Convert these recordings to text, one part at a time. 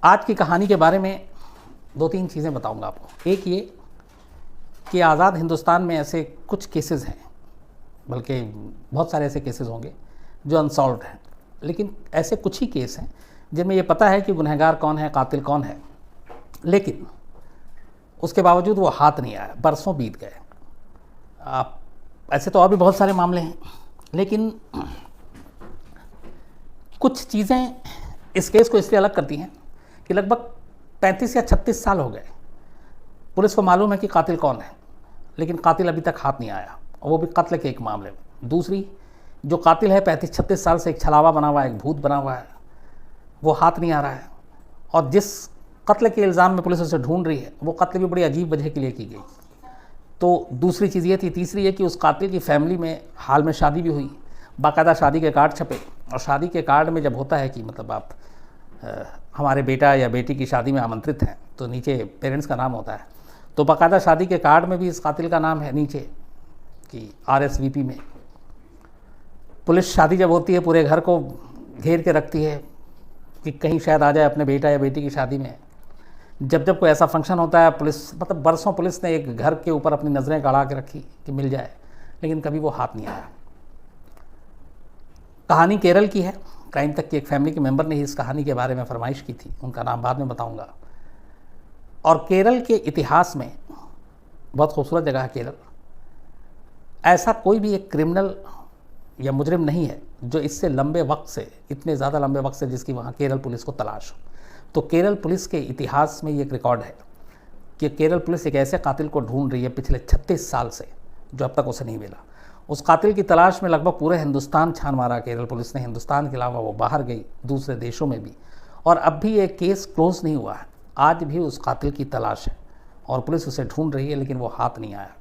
आज की कहानी के बारे में दो तीन चीज़ें बताऊंगा आपको। एक ये कि आज़ाद हिंदुस्तान में ऐसे कुछ केसेस हैं, बल्कि बहुत सारे ऐसे केसेस होंगे जो अनसॉल्व्ड हैं, लेकिन ऐसे कुछ ही केस हैं जिनमें ये पता है कि गुनहगार कौन है, कातिल कौन है, लेकिन उसके बावजूद वो हाथ नहीं आया, बरसों बीत गए। आप ऐसे तो और भी बहुत सारे मामले हैं, लेकिन कुछ चीज़ें इस केस को इसलिए अलग करती हैं कि लगभग 35 या 36 साल हो गए, पुलिस को मालूम है कि कातिल कौन है, लेकिन कातिल अभी तक हाथ नहीं आया, और वो भी कत्ल के एक मामले में। दूसरी, जो कातिल है 35-36 साल से एक छलावा बना हुआ है, एक भूत बना हुआ है, वो हाथ नहीं आ रहा है, और जिस कत्ल के इल्ज़ाम में पुलिस उसे ढूंढ रही है वो कत्ल भी बड़ी अजीब वजह के लिए की गई। तो दूसरी चीज़ ये थी। तीसरी है कि उस कातिल की फैमिली में हाल में शादी भी हुई, बाकायदा शादी के कार्ड छपे, और शादी के कार्ड में जब होता है कि मतलब आप हमारे बेटा या बेटी की शादी में आमंत्रित हैं, तो नीचे पेरेंट्स का नाम होता है, तो बाकायदा शादी के कार्ड में भी इस कातिल का नाम है नीचे कि RSVP में। पुलिस शादी जब होती है पूरे घर को घेर के रखती है कि कहीं शायद आ जाए अपने बेटा या बेटी की शादी में। जब जब कोई ऐसा फंक्शन होता है, पुलिस मतलब बरसों पुलिस ने एक घर के ऊपर अपनी नज़रें गड़ा के रखी कि मिल जाए, लेकिन कभी वो हाथ नहीं आया। कहानी केरल की है। क्राइम तक की एक फैमिली के मेंबर ने ही इस कहानी के बारे में फरमाइश की थी, उनका नाम बाद में बताऊंगा। और केरल के इतिहास में बहुत खूबसूरत जगह है केरल। ऐसा कोई भी एक क्रिमिनल या मुजरिम नहीं है जो इससे लंबे वक्त से, इतने ज़्यादा लंबे वक्त से जिसकी वहाँ केरल पुलिस को तलाश हो। तो केरल पुलिस के इतिहास में ये एक रिकॉर्ड है कि केरल पुलिस एक ऐसे कातिल को ढूंढ रही है पिछले 36 साल से, जो अब तक उसे नहीं मिला। उस कातिल की तलाश में लगभग पूरे हिंदुस्तान छान मारा केरल पुलिस ने। हिंदुस्तान के अलावा वो बाहर गई, दूसरे देशों में भी, और अब भी ये केस क्लोज नहीं हुआ है। आज भी उस कातिल की तलाश है और पुलिस उसे ढूंढ रही है, लेकिन वो हाथ नहीं आया।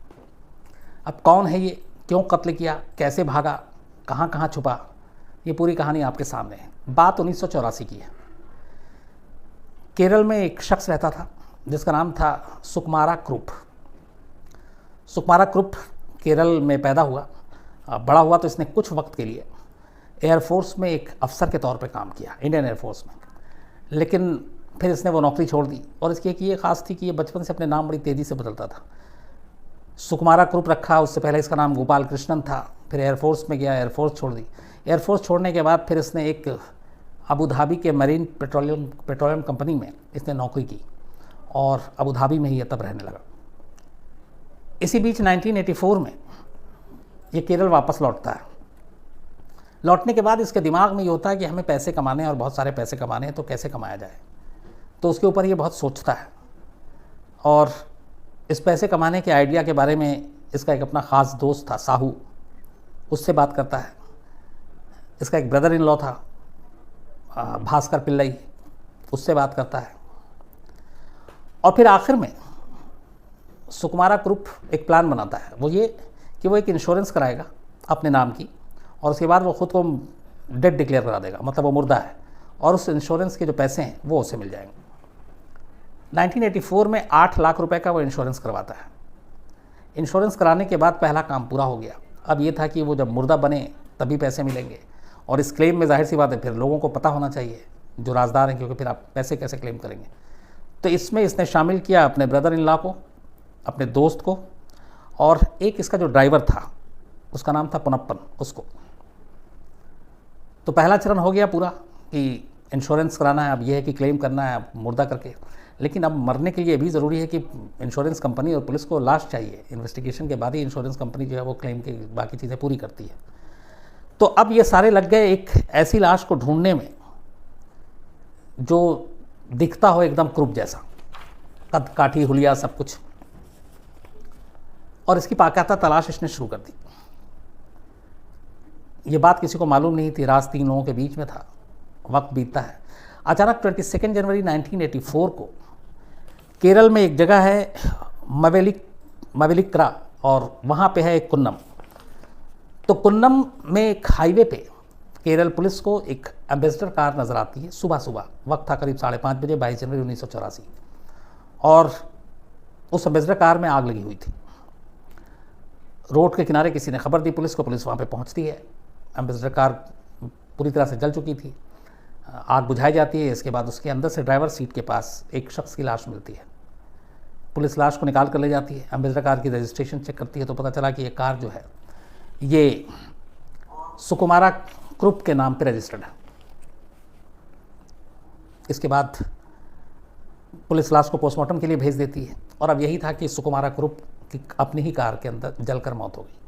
अब कौन है ये, क्यों कत्ल किया, कैसे भागा, कहाँ कहाँ छुपा, ये पूरी कहानी आपके सामने है। बात 1984 की है। केरल में एक शख्स रहता था जिसका नाम था सुकुमारा कुरुप। सुकुमारा कुरुप केरल में पैदा हुआ, बड़ा हुआ तो इसने कुछ वक्त के लिए एयरफोर्स में एक अफसर के तौर पे काम किया, इंडियन एयरफोर्स में। लेकिन फिर इसने वो नौकरी छोड़ दी, और इसकी एक ये ख़ास थी कि ये बचपन से अपने नाम बड़ी तेज़ी से बदलता था। सुकुमारा कुरुप रखा, उससे पहले इसका नाम गोपाल कृष्णन था। फिर एयरफोर्स में गया, एयरफोर्स छोड़ दी। एयरफोर्स छोड़ने के बाद फिर इसने एक अबू धाबी के मरीन पेट्रोलियम कंपनी में इसने नौकरी की, और अबू धाबी में ही ये तब रहने लगा। इसी बीच 1984 में ये केरल वापस लौटता है। लौटने के बाद इसके दिमाग में ये होता है कि हमें पैसे कमाने हैं, और बहुत सारे पैसे कमाने हैं, तो कैसे कमाया जाए। तो उसके ऊपर ये बहुत सोचता है, और इस पैसे कमाने के आइडिया के बारे में इसका एक अपना ख़ास दोस्त था साहू, उससे बात करता है। इसका एक ब्रदर इन लॉ था भास्कर पिल्लई, उससे बात करता है। और फिर आखिर में सुकुमारा कुरुप एक प्लान बनाता है, वो ये कि वो एक इंश्योरेंस कराएगा अपने नाम की, और उसके बाद वो ख़ुद को डेड डिक्लेयर करा देगा, मतलब वो मुर्दा है, और उस इंश्योरेंस के जो पैसे हैं वो उसे मिल जाएंगे। 1984 में 8 लाख रुपए का वो इंश्योरेंस करवाता है। इंश्योरेंस कराने के बाद पहला काम पूरा हो गया। अब ये था कि वो जब मुर्दा बने तभी पैसे मिलेंगे, और इस क्लेम में जाहिर सी बात है फिर लोगों को पता होना चाहिए जो राजदार हैं, क्योंकि फिर आप पैसे कैसे क्लेम करेंगे। तो इसमें इसने शामिल किया अपने ब्रदर इन लॉ को, अपने दोस्त को, और एक इसका जो ड्राइवर था उसका नाम था पुनप्पन, उसको। तो पहला चरण हो गया पूरा कि इंश्योरेंस कराना है। अब यह है कि क्लेम करना है मुर्दा करके, लेकिन अब मरने के लिए भी ज़रूरी है कि इंश्योरेंस कंपनी और पुलिस को लाश चाहिए। इन्वेस्टिगेशन के बाद ही इंश्योरेंस कंपनी जो है वो क्लेम की बाकी चीज़ें पूरी करती है। तो अब ये सारे लग गए एक ऐसी लाश को ढूंढने में जो दिखता हो एकदम कुरुप जैसा, कद काठी हुलिया सब कुछ, और इसकी बाकायदा तलाश इसने शुरू कर दी। ये बात किसी को मालूम नहीं थी, राज 3 लोगों के बीच में था। वक्त बीतता है, अचानक 22 जनवरी 1984 को केरल में एक जगह है मवेलिक्रा, और वहाँ पे है एक कुन्नम। तो कुन्नम में एक हाईवे पे केरल पुलिस को एक एम्बेसडर कार नज़र आती है। सुबह सुबह वक्त था करीब 5:30 बजे, 22 जनवरी 1984, और उस एम्बेसडर कार में आग लगी हुई थी। रोड के किनारे किसी ने खबर दी पुलिस को, पुलिस वहाँ पे पहुँचती है। एम्बेसडर कार पूरी तरह से जल चुकी थी। आग बुझाई जाती है। इसके बाद उसके अंदर से ड्राइवर सीट के पास एक शख्स की लाश मिलती है। पुलिस लाश को निकाल कर ले जाती है। अम्बेसडर कार की रजिस्ट्रेशन चेक करती है तो पता चला कि ये कार जो है ये सुकुमारा ग्रुप के नाम पे रजिस्टर्ड है। इसके बाद पुलिस लाश को पोस्टमार्टम के लिए भेज देती है और अब यही था कि सुकुमारा ग्रुप की अपनी ही कार के अंदर जलकर मौत हो गई।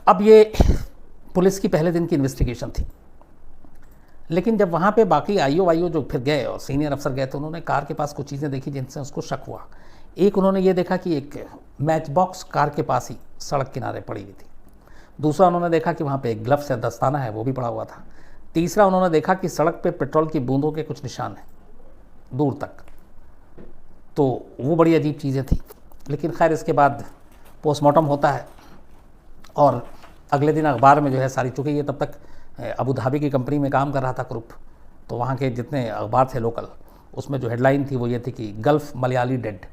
अब ये पुलिस की पहले दिन की इन्वेस्टिगेशन थी, लेकिन जब वहाँ पे बाकी आईओ जो फिर गए और सीनियर अफसर गए तो उन्होंने कार के पास कुछ चीज़ें देखी जिनसे उसको शक हुआ। एक उन्होंने ये देखा कि एक मैच बॉक्स कार के पास ही सड़क किनारे पड़ी हुई थी। दूसरा उन्होंने देखा कि वहाँ पे एक ग्लव्स या दस्ताना है वो भी पड़ा हुआ था। तीसरा उन्होंने देखा कि सड़क पे पेट्रोल की बूंदों के कुछ निशान हैं दूर तक। तो वो बड़ी अजीब चीज़ें थी। लेकिन खैर इसके बाद पोस्टमार्टम होता है और अगले दिन अखबार में जो है सारी, चूँकि ये तब तक अबू धाबी की कंपनी में काम कर रहा था ग्रुप, तो वहाँ के जितने अखबार थे लोकल, उसमें जो हेडलाइन थी वो ये थी कि गल्फ मलयाली डेड।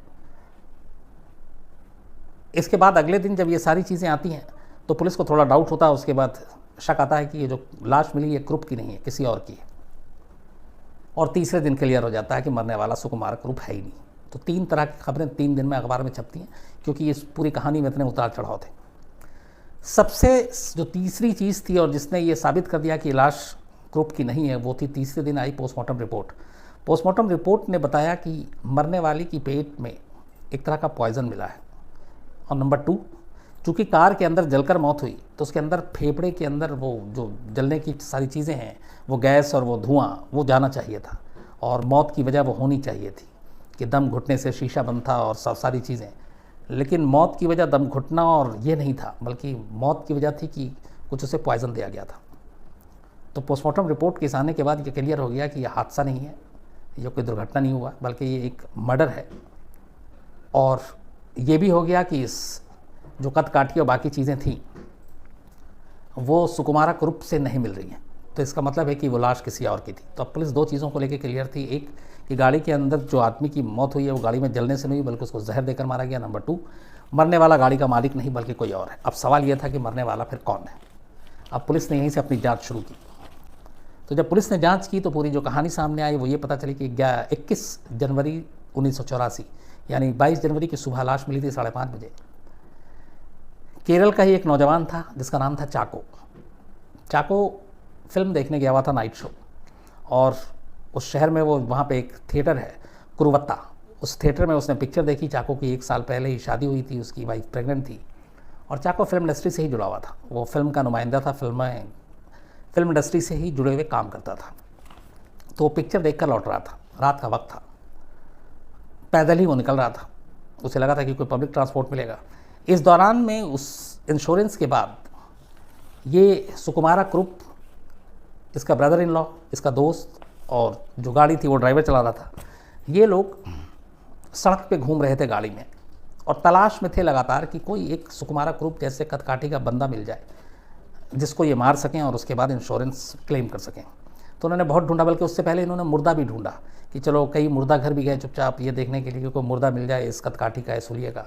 इसके बाद अगले दिन जब ये सारी चीज़ें आती हैं तो पुलिस को थोड़ा डाउट होता है। उसके बाद शक आता है कि ये जो लाश मिली ये ग्रुप की नहीं है, किसी और की है। और तीसरे दिन क्लियर हो जाता है कि मरने वाला सुकुमार ग्रुप है ही नहीं। तो 3 तरह की खबरें 3 दिन में अखबार में छपती हैं, क्योंकि इस पूरी कहानी में इतने उतार चढ़ाव थे। सबसे जो तीसरी चीज़ थी और जिसने ये साबित कर दिया कि लाश ग्रुप की नहीं है, वो थी तीसरे दिन आई पोस्टमार्टम रिपोर्ट। पोस्टमार्टम रिपोर्ट ने बताया कि मरने वाली की पेट में एक तरह का पॉइज़न मिला है। और नंबर 2, चूँकि कार के अंदर जलकर मौत हुई तो उसके अंदर फेफड़े के अंदर वो जो जलने की सारी चीज़ें हैं, वो गैस और वो धुआं वो जाना चाहिए था और मौत की वजह वो होनी चाहिए थी कि दम घुटने से शीशा बंद था और सब सारी चीज़ें। लेकिन मौत की वजह दम घुटना और ये नहीं था, बल्कि मौत की वजह थी कि कुछ उसे पॉइज़न दिया गया था। तो पोस्टमार्टम रिपोर्ट के आने के बाद ये क्लियर हो गया कि यह हादसा नहीं है, ये कोई दुर्घटना नहीं हुआ, बल्कि ये एक मर्डर है। और ये भी हो गया कि इस जो कद-काठी और बाकी चीज़ें थीं वो सुकुमारा ग्रुप से नहीं मिल रही हैं। तो इसका मतलब है कि वो लाश किसी और की थी। तो अब पुलिस 2 चीज़ों को लेकर क्लियर थी। एक कि गाड़ी के अंदर जो आदमी की मौत हुई है वो गाड़ी में जलने से नहीं बल्कि उसको जहर देकर मारा गया। नंबर 2, मरने वाला गाड़ी का मालिक नहीं बल्कि कोई और है। अब सवाल यह था कि मरने वाला फिर कौन है। अब पुलिस ने यहीं से अपनी जांच शुरू की। तो जब पुलिस ने जांच की तो पूरी जो कहानी सामने आई वो ये पता चली कि 21 जनवरी 1984 यानी 22 जनवरी की सुबह लाश मिली थी 5:30 बजे। केरल का ही एक नौजवान था जिसका नाम था चाको। चाको फिल्म देखने गया हुआ था, नाइट शो, और उस शहर में वो वहाँ पे एक थिएटर है कुरुवत्ता, उस थिएटर में उसने पिक्चर देखी। चाको की 1 साल पहले ही शादी हुई थी, उसकी वाइफ प्रेग्नेंट थी और चाको फिल्म इंडस्ट्री से ही जुड़ा हुआ था। वो फिल्म का नुमाइंदा था, फिल्म इंडस्ट्री से ही जुड़े हुए काम करता था। तो वो पिक्चर देखकर लौट रहा था, रात का वक्त था, पैदल ही वो निकल रहा था। उसे लगा था कि कोई पब्लिक ट्रांसपोर्ट मिलेगा। इस दौरान में उस इंश्योरेंस के बाद ये सुकुमारा ग्रुप, इसका ब्रदर इन लॉ, इसका दोस्त और जो गाड़ी थी वो ड्राइवर चला रहा था, ये लोग सड़क पे घूम रहे थे गाड़ी में और तलाश में थे लगातार कि कोई एक सुकुमारा ग्रुप जैसे कदकाठी का बंदा मिल जाए जिसको ये मार सकें और उसके बाद इंश्योरेंस क्लेम कर सकें। तो उन्होंने बहुत ढूंढा, बल्कि उससे पहले इन्होंने मुर्दा भी ढूंढा कि चलो कई मुर्दा घर भी गए चुपचाप ये देखने के लिए कि कोई मुर्दा मिल जाए इस कदकाठी का, इस हुलिये का,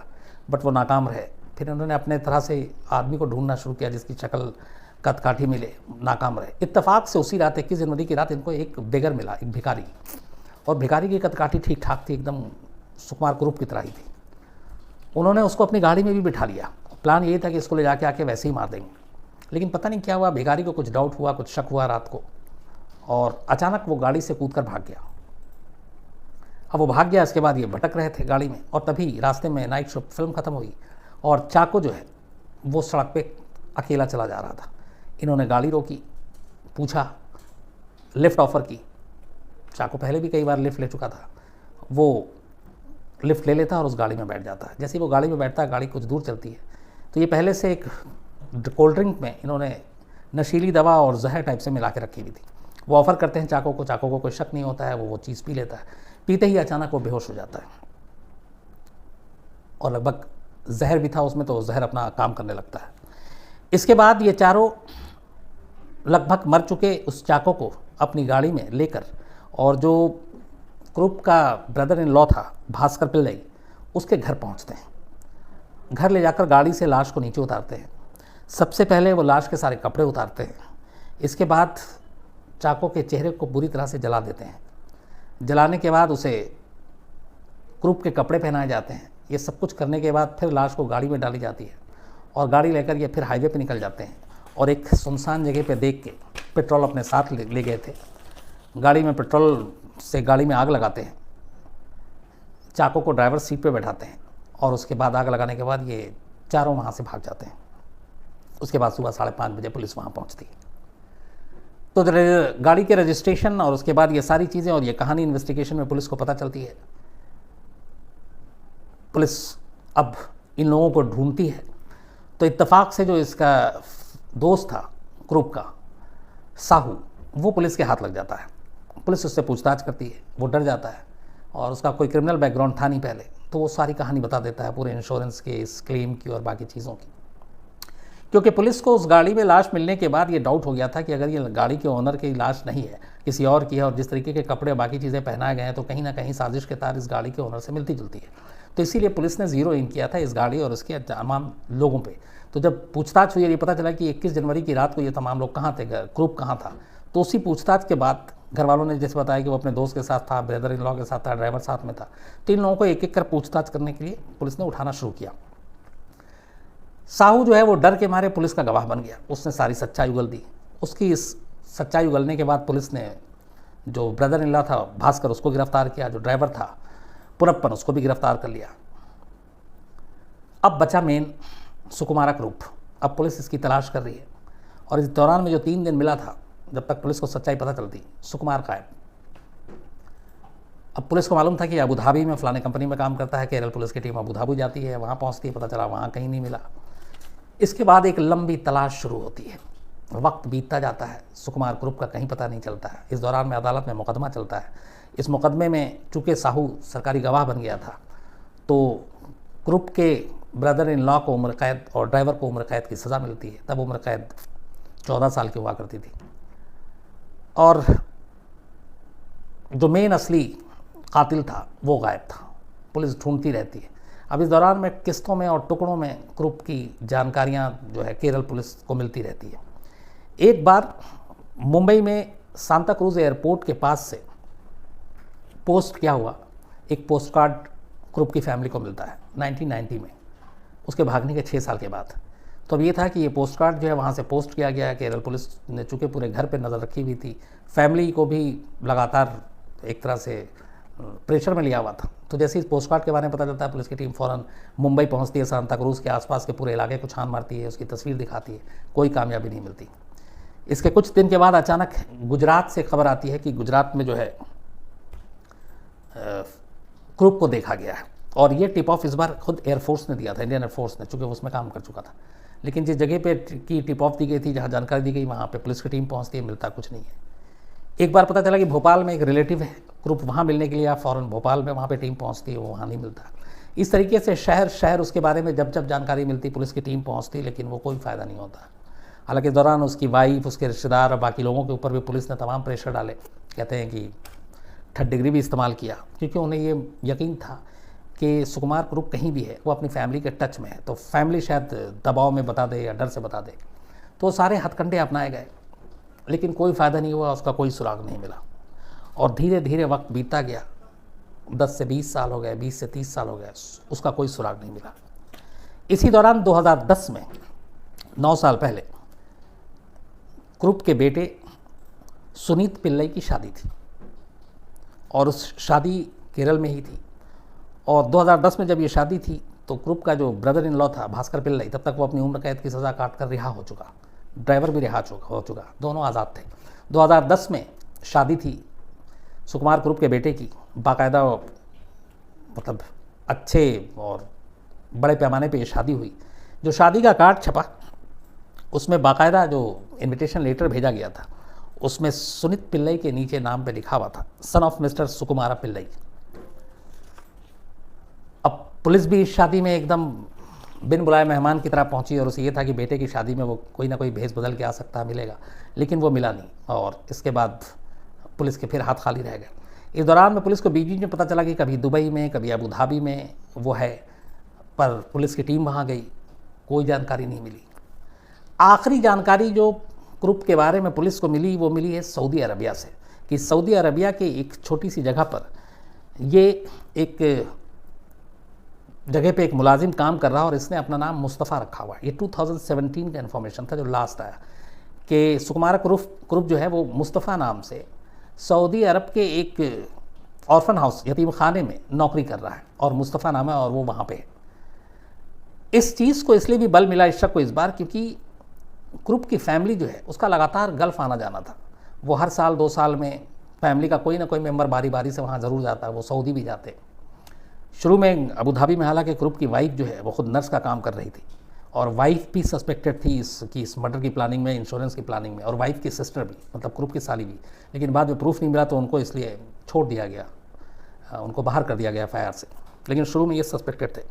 बट वो नाकाम रहे। फिर उन्होंने अपने तरह से आदमी को ढूंढना शुरू किया जिसकी शक्ल कदकाठी मिले, नाकाम रहे। इत्तेफाक से उसी रात 21 जनवरी की रात इनको एक बेगर मिला, एक भिखारी, और भिखारी की कदकाठी ठीक ठाक थी, एकदम सुकुमार ग्रुप की तरह ही थी। उन्होंने उसको अपनी गाड़ी में भी बिठा लिया। प्लान यही था कि इसको ले जाके आके वैसे ही मार देंगे। लेकिन पता नहीं क्या हुआ, भिखारी को कुछ डाउट हुआ, कुछ शक हुआ रात को, और अचानक वो गाड़ी से कूदकर भाग गया। अब वो भाग गया, इसके बाद ये भटक रहे थे गाड़ी में, और तभी रास्ते में नाइट शो फिल्म ख़त्म हुई और चाको जो है वो सड़क पे अकेला चला जा रहा था। इन्होंने गाड़ी रोकी, पूछा, लिफ्ट ऑफ़र की। चाको पहले भी कई बार लिफ्ट ले चुका था। वो लिफ्ट ले लेता और उस गाड़ी में बैठ जाता है। जैसे ही वो गाड़ी में बैठता है, गाड़ी कुछ दूर चलती है तो ये पहले से एक कोल्ड ड्रिंक में इन्होंने नशीली दवा और जहर टाइप से मिला के रखी हुई थी। वो ऑफ़र करते हैं चाको को कोई शक नहीं होता है, वो चीज़ पी लेता है। पीते ही अचानक वो बेहोश हो जाता है और लगभग जहर भी था उसमें, तो जहर अपना काम करने लगता है। इसके बाद ये चारों लगभग मर चुके उस चाको को अपनी गाड़ी में लेकर, और जो ग्रुप का ब्रदर इन लॉ था भास्कर पिल्लई, उसके घर पहुंचते हैं। घर ले जाकर गाड़ी से लाश को नीचे उतारते हैं। सबसे पहले वो लाश के सारे कपड़े उतारते हैं। इसके बाद चाको के चेहरे को बुरी तरह से जला देते हैं। जलाने के बाद उसे क्रूप के कपड़े पहनाए जाते हैं। ये सब कुछ करने के बाद फिर लाश को गाड़ी में डाली जाती है और गाड़ी लेकर ये फिर हाईवे पे निकल जाते हैं और एक सुनसान जगह पे देख के पेट्रोल अपने साथ ले गए थे। गाड़ी में पेट्रोल से गाड़ी में आग लगाते हैं, चाको को ड्राइवर सीट पे बैठाते हैं और उसके बाद आग लगाने के बाद ये चारों वहाँ से भाग जाते हैं। उसके बाद सुबह 5:30 बजे पुलिस वहाँ पहुँचती है। तो गाड़ी के रजिस्ट्रेशन और उसके बाद ये सारी चीज़ें और ये कहानी इन्वेस्टिगेशन में पुलिस को पता चलती है। पुलिस अब इन लोगों को ढूंढती है तो इत्तेफाक से जो इसका दोस्त था क्रूप का, साहू, वो पुलिस के हाथ लग जाता है। पुलिस उससे पूछताछ करती है, वो डर जाता है और उसका कोई क्रिमिनल बैकग्राउंड था नहीं पहले, तो वो सारी कहानी बता देता है पूरे इंश्योरेंस के, इस क्लेम की और बाकी चीज़ों की। क्योंकि पुलिस को उस गाड़ी में लाश मिलने के बाद ये डाउट हो गया था कि अगर ये गाड़ी के ओनर की लाश नहीं है, किसी और की है, और जिस तरीके के कपड़े और बाकी चीज़ें पहनाए गए हैं तो कहीं ना कहीं साजिश के तार इस गाड़ी के ओनर से मिलती जुलती है। तो इसीलिए पुलिस ने ज़ीरो इन किया था इस गाड़ी और उसके तमाम लोगों पे। तो जब पूछताछ हुई, ये पता चला कि 21 जनवरी की रात को ये तमाम लोग कहाँ थे, क्रूप कहाँ था, तो उसी पूछताछ के बाद घर वालों ने जैसे बताया कि वो अपने दोस्त के साथ था, ब्रदर इन लॉ के साथ था, ड्राइवर साथ में था। तो इन लोगों को एक एक कर पूछताछ करने के लिए पुलिस ने उठाना शुरू किया। साहू जो है वो डर के मारे पुलिस का गवाह बन गया, उसने सारी सच्चाई उगल दी। उसकी इस सच्चाई उगलने के बाद पुलिस ने जो ब्रदर इन लॉ था भास्कर, उसको गिरफ्तार किया, जो ड्राइवर था पुरप्पन, उसको भी गिरफ्तार कर लिया। अब बचा मेन सुकुमारा ग्रुप। अब पुलिस इसकी तलाश कर रही है और इस दौरान में जो 3 दिन मिला था जब तक पुलिस को सच्चाई पता चलती, सुकुमार गायब। अब पुलिस को मालूम था कि अबू धाबी में फलाने कंपनी में काम करता है। केरल पुलिस की टीम अबू धाबी जाती है, वहाँ पहुँचती है, पता चला वहाँ कहीं नहीं मिला। इसके बाद एक लंबी तलाश शुरू होती है। वक्त बीतता जाता है, सुकुमार ग्रुप का कहीं पता नहीं चलता है। इस दौरान में अदालत में मुकदमा चलता है। इस मुकदमे में चूँकि साहू सरकारी गवाह बन गया था तो ग्रुप के ब्रदर इन लॉ को उम्र कैद और ड्राइवर को उम्र कैद की सज़ा मिलती है। तब उम्र कैद 14 साल की हुआ करती थी। और जो मेन असली कातिल था वो गायब था। पुलिस ढूंढती रहती है। अब इस दौरान में किस्तों में और टुकड़ों में ग्रुप की जानकारियां जो है केरल पुलिस को मिलती रहती है। एक बार मुंबई में सांता क्रूज एयरपोर्ट के पास से पोस्ट क्या हुआ, एक पोस्ट कार्ड ग्रुप की फैमिली को मिलता है 1990 में, उसके भागने के 6 साल के बाद। तो अब ये था कि ये पोस्ट कार्ड जो है वहाँ से पोस्ट किया गया। केरल पुलिस ने चूँकि पूरे घर पे नज़र रखी हुई थी, फैमिली को भी लगातार एक तरह से प्रेशर में लिया हुआ था। तो जैसे इस पोस्ट कार्ड के बारे में पता चलता है, पुलिस की टीम फ़ौरन मुंबई पहुँचती है, सांता क्रूज़ के आसपास के पूरे इलाके को छान मारती है, उसकी तस्वीर दिखाती है, कोई कामयाबी नहीं मिलती। इसके कुछ दिन के बाद अचानक गुजरात से खबर आती है कि गुजरात में जो है ग्रुप को देखा गया है। और ये टिप ऑफ इस बार खुद एयरफोर्स ने दिया था, इंडियन एयरफोर्स ने, चूँकि उसमें काम कर चुका था। लेकिन जिस जगह पे की टिप ऑफ दी गई थी, जहाँ जानकारी दी गई, वहाँ पे पुलिस की टीम पहुँचती है, मिलता कुछ नहीं है। एक बार पता चला कि भोपाल में एक रिलेटिव है, ग्रुप वहाँ मिलने के लिए आप फ़ौरन भोपाल में वहाँ पे टीम पहुँचती है, वो वहाँ नहीं मिलता। इस तरीके से शहर शहर उसके बारे में जब जब जानकारी मिलती, पुलिस की टीम पहुँचती, लेकिन वो कोई फ़ायदा नहीं होता। हालांकि इस दौरान उसकी वाइफ, उसके रिश्तेदार और बाकी लोगों के ऊपर भी पुलिस ने तमाम प्रेशर डाले। कहते हैं कि 3rd डिग्री भी इस्तेमाल किया, क्योंकि उन्हें ये यकीन था कि सुकुमार ग्रुप कहीं भी है, वो अपनी फैमिली के टच में है, तो फैमिली शायद दबाव में बता दे या डर से बता दे। तो सारे हथकंडे अपनाए गए, लेकिन कोई फ़ायदा नहीं हुआ, उसका कोई सुराग नहीं मिला। और धीरे धीरे वक्त बीतता गया, 10 से 20 साल हो गए, 20 से 30 साल हो गए, उसका कोई सुराग नहीं मिला। इसी दौरान 2010 में, 9 साल पहले, ग्रुप के बेटे सुनीत पिल्लई की शादी थी और उस शादी केरल में ही थी। और 2010 में जब ये शादी थी तो ग्रुप का जो ब्रदर इन लॉ था भास्कर पिल्लई, तब तक वो अपनी उम्र कैद की सज़ा काट कर रिहा हो चुका, ड्राइवर भी रिहा हो चुका, दोनों आज़ाद थे। 2010 में शादी थी सुकुमार ग्रुप के बेटे की, बाकायदा मतलब अच्छे और बड़े पैमाने पे ये शादी हुई। जो शादी का कार्ड छपा उसमें बाकायदा जो इनविटेशन लेटर भेजा गया था, उसमें सुनीत पिल्लई के नीचे नाम पे लिखा हुआ था, सन ऑफ मिस्टर सुकुमारा पिल्लई। अब पुलिस भी इस शादी में एकदम बिन बुलाए मेहमान की तरह पहुंची और उसे ये था कि बेटे की शादी में वो कोई ना कोई भेस बदल के आ सकता मिलेगा, लेकिन वो मिला नहीं। और इसके बाद पुलिस के फिर हाथ खाली रह गए। इस दौरान में पुलिस को बीच बीच में पता चला कि कभी दुबई में, कभी अबू धाबी में वो है, पर पुलिस की टीम वहाँ गई, कोई जानकारी नहीं मिली। आखिरी जानकारी जो ग्रुप के बारे में पुलिस को मिली वो मिली है सऊदी अरबिया से, कि सऊदी अरबिया के एक छोटी सी जगह पर ये एक जगह पे एक मुलाजिम काम कर रहा और इसने अपना नाम मुस्तफ़ा रखा हुआ है। ये 2017 का इन्फॉर्मेशन था जो लास्ट आया कि सुकुमारा ग्रुप जो है वो मुस्तफ़ा नाम से सऊदी अरब के एक ऑर्फन हाउस यतीम खाने में नौकरी कर रहा है और मुस्तफ़ा नाम है और वो वहाँ पे है। इस चीज़ को इसलिए भी बल मिला इस शक को इस बार क्योंकि ग्रुप की फैमिली जो है उसका लगातार गल्फ़ आना जाना था। वो हर साल 2 साल में फैमिली का कोई ना कोई मेंबर बारी बारी से वहाँ ज़रूर जाता है। वो सऊदी भी जाते। शुरू में अबू धाबी में हालांकि ग्रुप की वाइफ जो है वो खुद नर्स का काम कर रही थी और वाइफ भी सस्पेक्टेड थी इस मर्डर की प्लानिंग में, इंश्योरेंस की प्लानिंग में, और वाइफ की सिस्टर भी, मतलब ग्रुप की साली भी। लेकिन बाद में प्रूफ नहीं मिला तो उनको इसलिए छोड़ दिया गया, उनको बाहर कर दिया गया एफआईआर से। लेकिन शुरू में ये सस्पेक्टेड थे।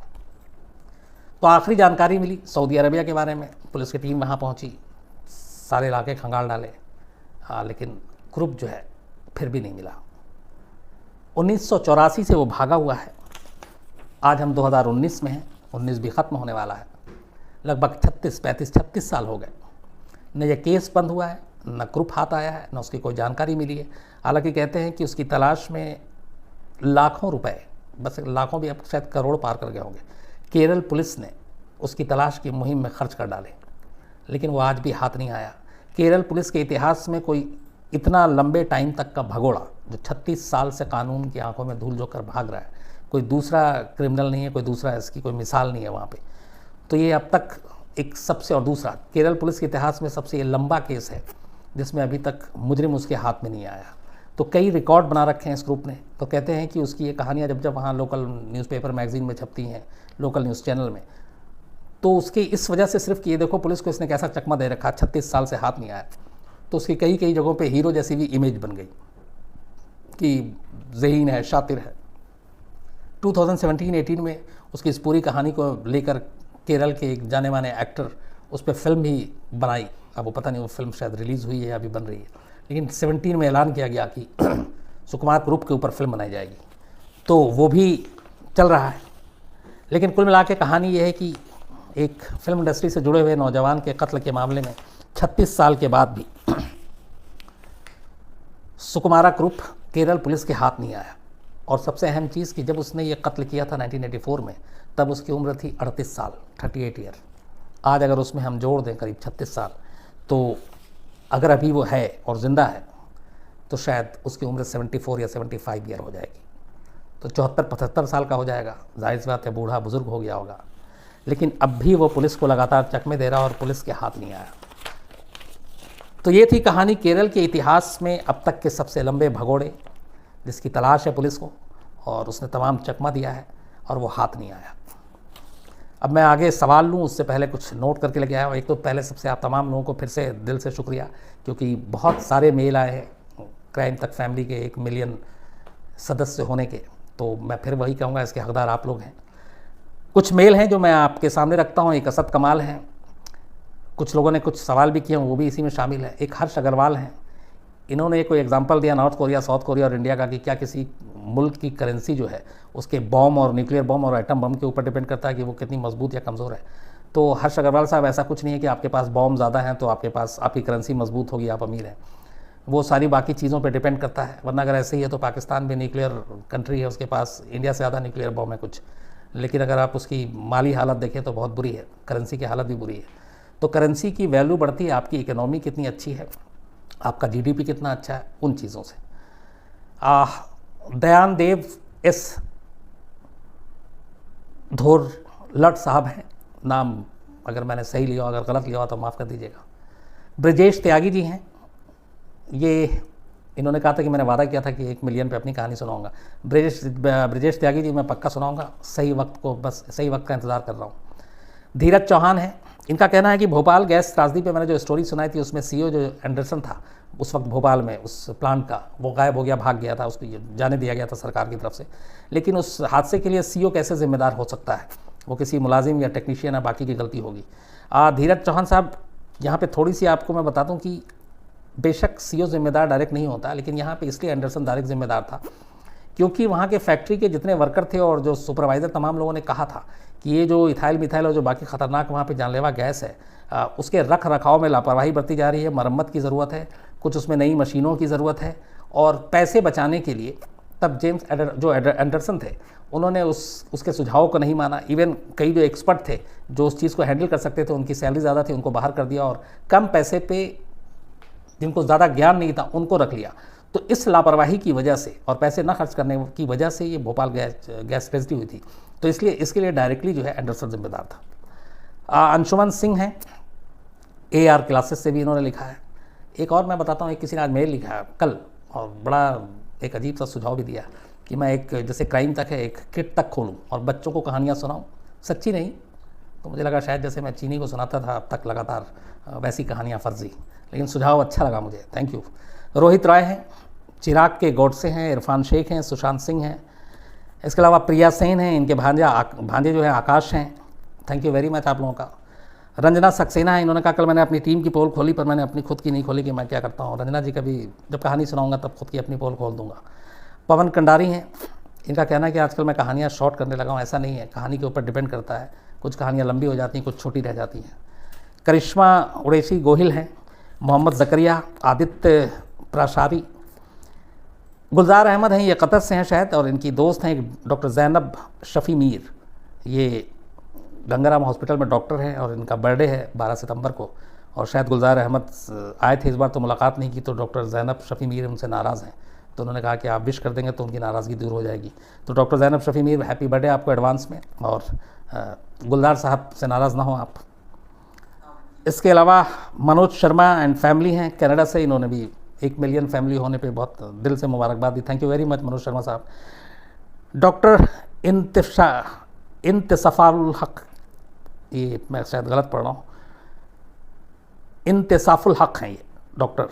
तो आखिरी जानकारी मिली सऊदी अरबिया के बारे में, पुलिस की टीम वहाँ पहुँची, सारे इलाके खंगाल डाले, लेकिन ग्रुप जो है फिर भी नहीं मिला। 1984 से वो भागा हुआ है। आज हम 2019 में हैं, 19 भी ख़त्म होने वाला है। लगभग 36 साल हो गए, न ये केस बंद हुआ है, न ग्रुप हाथ आया है, न उसकी कोई जानकारी मिली है। हालांकि कहते हैं कि उसकी तलाश में लाखों रुपए, बस लाखों भी अब शायद करोड़ पार कर गए होंगे, केरल पुलिस ने उसकी तलाश की मुहिम में खर्च कर डाले, लेकिन वो आज भी हाथ नहीं आया। केरल पुलिस के इतिहास में कोई इतना लंबे टाइम तक का भगोड़ा जो 36 साल से कानून की आंखों में धूल झोंक भाग रहा है, कोई दूसरा क्रिमिनल नहीं है, कोई दूसरा इसकी कोई मिसाल नहीं है वहाँ पे। तो ये अब तक एक सबसे, और दूसरा केरल पुलिस के इतिहास में सबसे ये लंबा केस है जिसमें अभी तक मुजरिम उसके हाथ में नहीं आया। तो कई रिकॉर्ड बना रखे हैं इस ग्रुप ने। तो कहते हैं कि उसकी ये कहानियाँ जब वहाँ लोकल न्यूज़पेपर मैगजीन में छपती हैं, लोकल न्यूज़ चैनल में, तो उसकी इस वजह से सिर्फ कि ये देखो पुलिस को इसने कैसा चकमा दे रखा, 36 साल से हाथ नहीं आया, तो उसकी कई जगहों पे हीरो जैसी भी इमेज बन गई कि ज़हीन है, शातिर है। 2017-18 में उसकी इस पूरी कहानी को लेकर केरल के एक जाने माने एक्टर उस पर फिल्म भी बनाई। अब वो पता नहीं वो फिल्म शायद रिलीज़ हुई है या अभी बन रही है, लेकिन 17 में ऐलान किया गया कि सुकुमार ग्रुप के ऊपर फिल्म बनाई जाएगी, तो वो भी चल रहा है। लेकिन कुल मिला के कहानी ये है कि एक फिल्म इंडस्ट्री से जुड़े हुए नौजवान के कत्ल के मामले में 36 साल के बाद भी सुकुमारा ग्रुप केरल पुलिस के हाथ नहीं आया। और सबसे अहम चीज़ कि जब उसने ये कत्ल किया था 1984 में, तब उसकी उम्र थी 38 साल, 38 ईयर। आज अगर उसमें हम जोड़ दें करीब 36 साल, तो अगर अभी वो है और ज़िंदा है तो शायद उसकी उम्र 74 या 75 ईयर हो जाएगी। तो 74-75 साल का हो जाएगा। जाहिर सी बात है बूढ़ा बुजुर्ग हो गया होगा, लेकिन अब भी वो पुलिस को लगातार चकमे दे रहा और पुलिस के हाथ नहीं आया। तो ये थी कहानी केरल के इतिहास में अब तक के सबसे लंबे भगोड़े जिसकी तलाश है पुलिस को, और उसने तमाम चकमा दिया है और वो हाथ नहीं आया। अब मैं आगे सवाल लूँ उससे पहले कुछ नोट करके लेके आया हूँ। एक तो पहले सबसे आप तमाम लोगों को फिर से दिल से शुक्रिया, क्योंकि बहुत सारे मेल आए हैं क्राइम तक फैमिली के 1 मिलियन सदस्य होने के। तो मैं फिर वही कहूँगा, इसके हकदार आप लोग हैं। कुछ मेल हैं जो मैं आपके सामने रखता हूँ। एक असद कमाल हैं, कुछ लोगों ने कुछ सवाल भी किए हैं, वो भी इसी में शामिल है। एक हर्ष अग्रवाल हैं, इन्होंने कोई एग्जांपल दिया नॉर्थ कोरिया, साउथ कोरिया और इंडिया का, कि क्या किसी मुल्क की करेंसी जो है उसके बॉम्ब और न्यूक्लियर बॉम्ब और एटम बम के ऊपर डिपेंड करता है कि वो कितनी मजबूत या कमज़ोर है। तो हर्ष अग्रवाल साहब, ऐसा कुछ नहीं है कि आपके पास बॉम्ब ज़्यादा हैं तो आपके पास आपकी करेंसी मजबूत होगी, आप अमीर हैं। वो सारी बाकी चीज़ों पर डिपेंड करता है। वरना अगर ऐसे ही है तो पाकिस्तान भी न्यूक्लियर कंट्री है, उसके पास इंडिया से ज़्यादा न्यूक्लियर बॉम्ब है कुछ। लेकिन अगर आप उसकी माली हालत देखें तो बहुत बुरी है, करेंसी की हालत भी बुरी है। तो करेंसी की वैल्यू बढ़ती है, आपकी इकोनॉमी कितनी अच्छी है, आपका जीडीपी कितना अच्छा है, उन चीज़ों से। दयान देव एस धोरलट साहब हैं, नाम अगर मैंने सही लिया अगर गलत लिया हो तो माफ़ कर दीजिएगा। ब्रजेश त्यागी जी हैं, ये इन्होंने कहा था कि मैंने वादा किया था कि 1 मिलियन पे अपनी कहानी सुनाऊंगा। ब्रजेश त्यागी जी, मैं पक्का सुनाऊंगा, सही वक्त को, बस सही वक्त का इंतज़ार कर रहा हूँ। धीरज चौहान है, इनका कहना है कि भोपाल गैस त्रासदी पे मैंने जो स्टोरी सुनाई थी उसमें सीईओ जो एंडरसन था उस वक्त भोपाल में उस प्लांट का, वो गायब हो गया, भाग गया था, उसको जाने दिया गया था सरकार की तरफ से। लेकिन उस हादसे के लिए सीईओ कैसे जिम्मेदार हो सकता है, वो किसी मुलाजिम या टेक्नीशियन या बाकी की गलती होगी। धीरज चौहान साहब, यहाँ पे थोड़ी सी आपको मैं बता दूँ कि बेशक सीईओ जिम्मेदार डायरेक्ट नहीं होता, लेकिन यहाँ पे इसलिए एंडरसन डायरेक्ट जिम्मेदार था क्योंकि वहाँ के फैक्ट्री के जितने वर्कर थे और जो सुपरवाइज़र तमाम लोगों ने कहा था कि ये जो इथाइल मिथाइल और जो बाकी ख़तरनाक वहाँ पे जानलेवा गैस है उसके रख रखाव में लापरवाही बरती जा रही है, मरम्मत की ज़रूरत है, कुछ उसमें नई मशीनों की ज़रूरत है। और पैसे बचाने के लिए तब जेम्स एंडरसन थे, उन्होंने उसके सुझाव को नहीं माना। इवन कई जो एक्सपर्ट थे जो उस चीज़ को हैंडल कर सकते थे, उनकी सैलरी ज़्यादा थी, उनको बाहर कर दिया और कम पैसे पे जिनको ज़्यादा ज्ञान नहीं था उनको रख लिया। तो इस लापरवाही की वजह से और पैसे ना खर्च करने की वजह से ये भोपाल गैस ट्रेजेडी हुई थी। तो इसलिए इसके लिए डायरेक्टली जो है एंडरसन जिम्मेदार था। अंशुमन सिंह हैं, AR क्लासेस से भी इन्होंने लिखा है। एक और मैं बताता हूँ, एक किसी ने आज मेल लिखा है कल और बड़ा एक अजीब सा सुझाव भी दिया कि मैं एक जैसे क्राइम तक है एक किट तक खोलूँ और बच्चों को कहानियाँ सुनाऊँ। सच्ची नहीं तो मुझे लगा शायद जैसे मैं चीनी को सुनाता था अब तक लगातार वैसी कहानियाँ फर्जी, लेकिन सुझाव अच्छा लगा मुझे, थैंक यू। रोहित राय हैं, चिराग के गौडसे हैं, इरफान शेख हैं, सुशांत सिंह हैं, इसके अलावा प्रिया सेन हैं, इनके भांजे जो है आकाश हैं, थैंक यू वेरी मच आप लोगों का। रंजना सक्सेना है, इन्होंने कहा कल मैंने अपनी टीम की पोल खोली पर मैंने अपनी खुद की नहीं खोली कि मैं क्या करता हूँ। रंजना जी कभी जब कहानी सुनाऊंगा तब खुद की अपनी पोल खोल दूंगा। पवन कंडारी हैं, इनका कहना है कि आजकल मैं कहानियाँ शॉर्ट करने लगा हूँ। ऐसा नहीं है, कहानी के ऊपर डिपेंड करता है, कुछ कहानियाँ लंबी हो जाती हैं, कुछ छोटी रह जाती हैं। करिश्मा उड़ेसी गोहिल हैं, मोहम्मद ज़करिया, आदित्य प्राशारी, गुलजार अहमद हैं, ये कतर से हैं शायद, और इनकी दोस्त हैं डॉक्टर ज़ैनब शफ़ी मीर, ये गंगाराम हॉस्पिटल में डॉक्टर हैं और इनका बर्थडे है 12 सितंबर को। और शायद गुलजार अहमद आए थे इस बार तो मुलाकात नहीं की, तो डॉक्टर ज़ैनब शफ़ी मीर उनसे नाराज़ हैं, तो उन्होंने कहा कि आप विश कर देंगे तो उनकी नाराज़गी दूर हो जाएगी। तो doctor Zainab Shafi Mir happy birthday आपको एडवांस में, और गुलजार साहब से नाराज़ ना हो आप। इसके अलावा मनोज शर्मा एंड फैमिली हैं कनाडा से, इन्होंने भी 1 मिलियन फैमिली होने पे बहुत दिल से मुबारकबाद दी, thank you very much Manoj Sharma साहब। डॉक्टर इंतसाफुल हक, ये मैं शायद गलत पढ़ रहा हूँ, इंतसाफुल हक हैं ये डॉक्टर।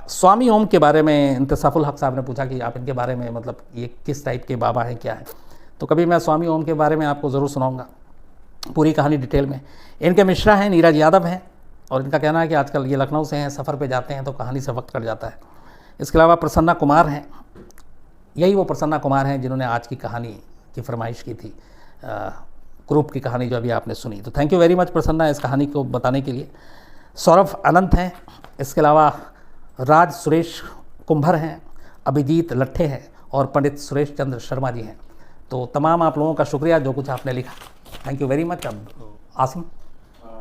स्वामी ओम के बारे में इंतसाफुल हक साहब ने पूछा कि आप इनके बारे में मतलब ये किस टाइप के बाबा हैं, क्या है। तो कभी मैं स्वामी ओम के बारे में आपको ज़रूर सुनाऊंगा पूरी कहानी डिटेल में। इनके मिश्रा हैं, नीरज यादव हैं, और इनका कहना है कि आजकल ये लखनऊ से हैं, सफ़र पे जाते हैं तो कहानी से वक्त कट जाता है। इसके अलावा प्रसन्ना कुमार हैं, यही वो प्रसन्ना कुमार हैं जिन्होंने आज की कहानी की फरमाइश की थी, ग्रुप की कहानी जो अभी आपने सुनी। तो thank you very much Prasanna इस कहानी को बताने के लिए। सौरभ अनंत हैं, इसके अलावा राज सुरेश कुंभर हैं, अभिजीत लट्ठे हैं और पंडित सुरेश चंद्र शर्मा जी हैं। तो तमाम आप लोगों का शुक्रिया जो कुछ आपने लिखा, थैंक यू वेरी मच। अब आसिम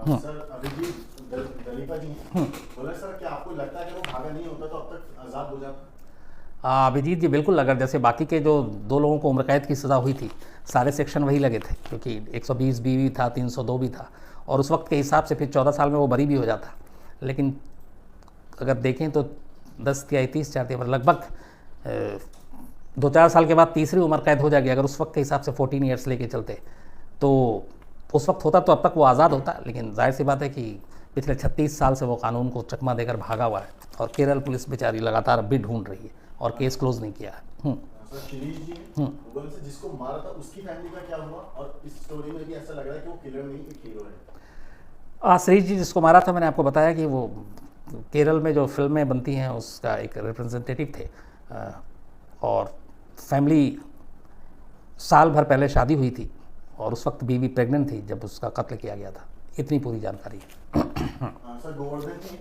सर, अभिजीत दलीपा जी बोले सर, क्या आपको लगता है कि वो भागा नहीं होता तो अब तक आज़ाद हो जाता? अभिजीत जी बिल्कुल, अगर जैसे बाकी के जो 2 लोगों को उम्र कैद की सज़ा हुई थी सारे सेक्शन वही लगे थे, क्योंकि 120 भी था, 302 भी था, और उस वक्त के हिसाब से फिर 14 साल में वो बरी भी हो जाता। लेकिन अगर देखें तो 10 या 30 चाहते हैं, लगभग 2-4 साल के बाद तीसरी उम्र कैद हो जाएगी। अगर उस वक्त के हिसाब से 14 ईयर्स लेके चलते तो उस वक्त होता तो अब तक वो आज़ाद होता। लेकिन जाहिर सी बात है कि पिछले 36 साल से वो कानून को चकमा देकर भागा हुआ है, और केरल पुलिस बेचारी लगातार अब भी ढूंढ रही है और केस क्लोज नहीं किया है। सर, शिरीष जी मुगल से जिसको मारा था उसकी फैमिली का क्या हुआ? और इस स्टोरी में भी ऐसा लग रहा है कि वो किलर नहीं एक हीरो है। शिरीष जी जिसको मारा था, मैंने आपको बताया कि वो केरल में जो फिल्में बनती हैं उसका एक रिप्रेजेंटेटिव थे, और फैमिली साल भर पहले शादी हुई थी और उस वक्त बीवी प्रेग्नेंट थी जब उसका कत्ल किया गया था। इतनी पूरी जानकारी है। सर, गोवर्धन जी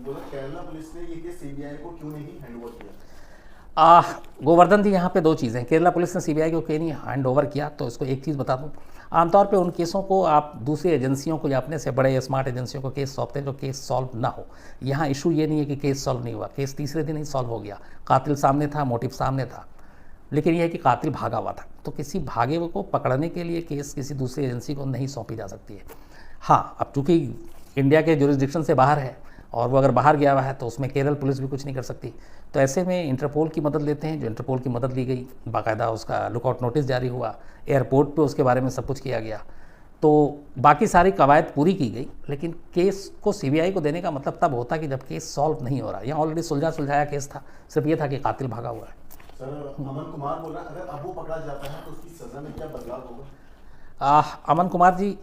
बोला केरला पुलिस ने ये केस सीबीआई को क्यों नहीं हैंडओवर किया? गोवर्धन जी यहाँ पे 2 चीज़ें हैं, केरला पुलिस ने सीबीआई को क्यों नहीं हैंड ओवर किया, तो इसको एक चीज़ बता दूँ। आमतौर पे उन केसों को आप दूसरी एजेंसियों को या अपने से बड़े स्मार्ट एजेंसियों को केस सौंपते हैं जो केस सॉल्व ना हो। यहाँ इशू ये नहीं है कि केस सॉल्व नहीं हुआ, केस तीसरे दिन ही सॉल्व हो गया, कातिल सामने था, मोटिव सामने था, लेकिन यह है कि कातिल भागा हुआ था। तो किसी भागे को पकड़ने के लिए केस किसी दूसरी एजेंसी को नहीं सौंपी जा सकती है। हाँ, अब चूँकि इंडिया के जुरिस्डिक्शन से बाहर है और वो अगर बाहर गया हुआ है तो उसमें केरल पुलिस भी कुछ नहीं कर सकती। तो ऐसे में इंटरपोल की मदद लेते हैं, जो इंटरपोल की मदद ली गई, बाकायदा उसका लुकआउट नोटिस जारी हुआ, एयरपोर्ट पे उसके बारे में सब कुछ किया गया, तो बाकी सारी कवायद पूरी की गई। लेकिन केस को सीबीआई को देने का मतलब तब होता कि जब केस सॉल्व नहीं हो रहा। यहाँ ऑलरेडी सुलझाया केस था, सिर्फ ये था कि कातिल भागा हुआ है। सर, अमन कुमार बोल रहा है अगर अब वो पकड़ा जाता है तो उसकी सज़ा में क्या बदलाव होगा? अमन कुमार जी,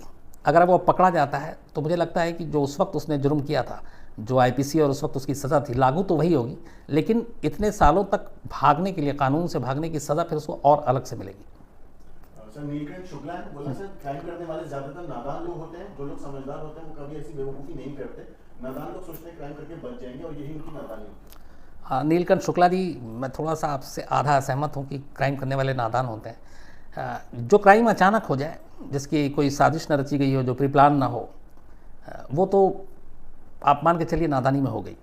अगर वो पकड़ा जाता है तो मुझे लगता है कि जो उस वक्त उसने जुर्म किया था जो आईपीसी और उस वक्त उसकी सज़ा थी लागू तो वही होगी, लेकिन इतने सालों तक भागने के लिए, कानून से भागने की सज़ा फिर उसको और अलग से मिलेगी। सर नीलकंठ शुक्ला है बोला सर, क्राइम करने वाले ज्यादातर नादान लोग होते हैं, जो लोग समझदार होते हैं वो कभी ऐसी बेवकूफ़ी नहीं करते। नादान लोग सोचते हैं क्राइम करके बच जाएंगे और यही उनकी नादानी होती है। हाँ, नीलकंठ शुक्ला जी, मैं थोड़ा सा आपसे आधा असहमत हूँ कि क्राइम करने वाले नादान होते हैं। जो क्राइम अचानक हो जाए, जिसकी कोई साजिश न रची गई हो, जो प्री प्लान ना हो, वो तो आप मान के चलिए नादानी में हो गई।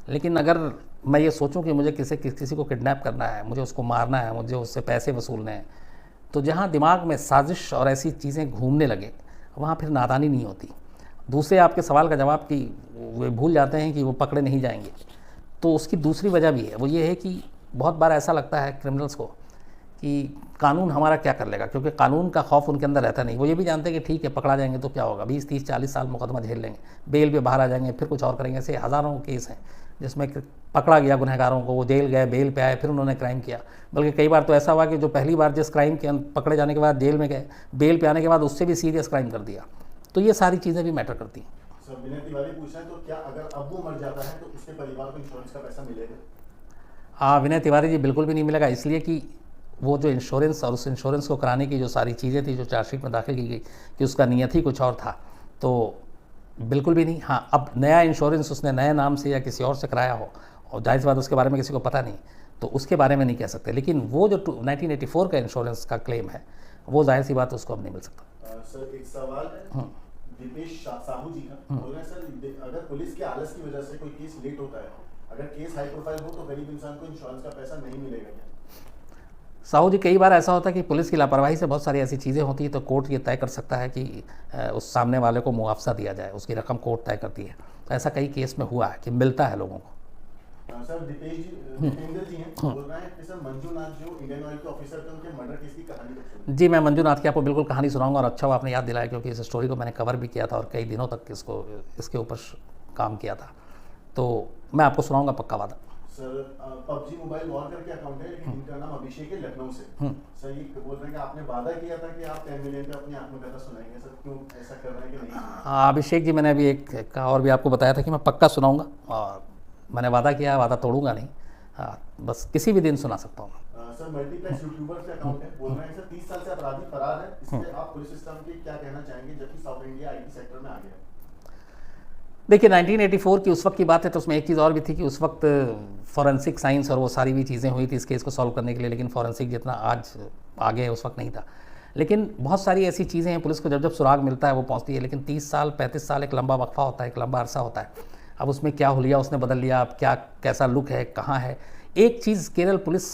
लेकिन अगर मैं ये सोचूं कि मुझे किसी को किडनैप करना है, मुझे उसको मारना है, मुझे उससे पैसे वसूलने हैं, तो जहाँ दिमाग में साजिश और ऐसी चीज़ें घूमने लगे, वहाँ फिर नादानी नहीं होती। दूसरे आपके सवाल का जवाब कि वे भूल जाते हैं कि वो पकड़े नहीं जाएंगे, तो उसकी दूसरी वजह भी है। वो ये है कि बहुत बार ऐसा लगता है क्रिमिनल्स को कि कानून हमारा क्या कर लेगा, क्योंकि कानून का खौफ उनके अंदर रहता नहीं। वो ये भी जानते हैं कि ठीक है, पकड़ा जाएंगे तो क्या होगा, 20, 30, 40 साल मुकदमा झेल लेंगे, बेल पे बाहर आ जाएंगे, फिर कुछ और करेंगे। ऐसे हज़ारों केस हैं जिसमें पकड़ा गया गुनहगारों को, वो जेल गए, बेल पे आए, फिर उन्होंने क्राइम किया। बल्कि कई बार तो ऐसा हुआ कि जो पहली बार जिस क्राइम के पकड़े जाने के बाद जेल में गए, बेल पे आने के बाद उससे भी सीरियस क्राइम कर दिया। तो ये सारी चीज़ें भी मैटर करती हैं। सर विनय तिवारी पूछ रहे हैं, तो क्या अगर अब वो मर जाता है तो उसके परिवार को इंश्योरेंस का पैसा मिलेगा? हाँ, विनय तिवारी जी बिल्कुल भी नहीं मिलेगा, इसलिए कि वो जो इंश्योरेंस और उस इंश्योरेंस को कराने की जो सारी चीज़ें थी, जो चार्जशीट में दाखिल की गई कि उसका नियत ही कुछ और था, तो बिल्कुल भी नहीं। हाँ, अब नया इंश्योरेंस उसने नए नाम से या किसी और से कराया हो, और जाहिर सी बात उसके बारे में किसी को पता नहीं, तो उसके बारे में नहीं कह सकते। लेकिन वो जो 1984 का इंश्योरेंस का क्लेम है, वो जाहिर सी बात उसको अब नहीं मिल सकता। सर एक सवाल है दीपेश साहू जी का, बोल रहे हैं सर, अगर पुलिस के आलस की वजह से कोई केस लेट होता है, अगर केस हाई प्रोफाइल हो, तो गरीब इंसान को इंश्योरेंस का पैसा नहीं मिलेगा क्या? साहू जी, कई बार ऐसा होता है कि पुलिस की लापरवाही से बहुत सारी ऐसी चीज़ें होती हैं, तो कोर्ट ये तय कर सकता है कि उस सामने वाले को मुआवजा दिया जाए, उसकी रकम कोर्ट तय करती है। तो ऐसा कई केस में हुआ है कि मिलता है लोगों को। सर दीपेंद्र जी हैं, बोल रहे हैं कि सर मंजूनाथ जो इंडियन ऑयल के ऑफिसर थे, उनके मर्डर केस की कहानी बताइए। जी, मैं मंजूनाथ की आपको बिल्कुल कहानी सुनाऊंगा, और अच्छा वो आपने याद दिलाया, क्योंकि इस स्टोरी को मैंने कवर भी किया था और कई दिनों तक इसके ऊपर काम किया था। तो मैं आपको सुनाऊंगा, पक्का वादा। सर पबजी मोबाइल वॉर करके अकाउंट है, लेकिन इनका नाम अभिषेक है, लखनऊ से। सर ये बोल रहे हैं कि आपने वादा किया था कि आप 10 मिलियन पे अपनी आत्मकथा सुनाएंगे, सर क्यों ऐसा कर रहे हैं कि नहीं? हाँ अभिषेक जी, मैंने अभी एक का और भी आपको बताया था कि मैं पक्का सुनाऊंगा, और मैंने वादा किया, वादा तोड़ूंगा नहीं। हाँ, बस किसी भी दिन सुना सकता हूँ। सर मल्टीप्लेक्स यूट्यूबर से अकाउंट है, बोल रहे हैं सर 30 साल से अपराधी फरार है, इससे आप पुलिस सिस्टम के क्या कहना चाहेंगे, जबकि साउथ इंडिया आईटी सेक्टर में आ गया? देखिए, 1984 की उस वक्त की बात है, तो उसमें एक चीज़ और भी थी कि उस वक्त फॉरेंसिक साइंस और वो सारी भी चीज़ें हुई थी इस केस को सॉल्व करने के लिए, लेकिन फॉरेंसिक जितना आज आगे है उस वक्त नहीं था। लेकिन बहुत सारी ऐसी चीज़ें हैं, पुलिस को जब जब सुराग मिलता है वो पहुंचती है, लेकिन 30 साल 35 साल एक लंबा वक्फा होता है, एक लंबा अरसा होता है। अब उसमें क्या हुलिया उसने बदल लिया, अब क्या कैसा लुक है, कहाँ है। एक चीज़ केरल पुलिस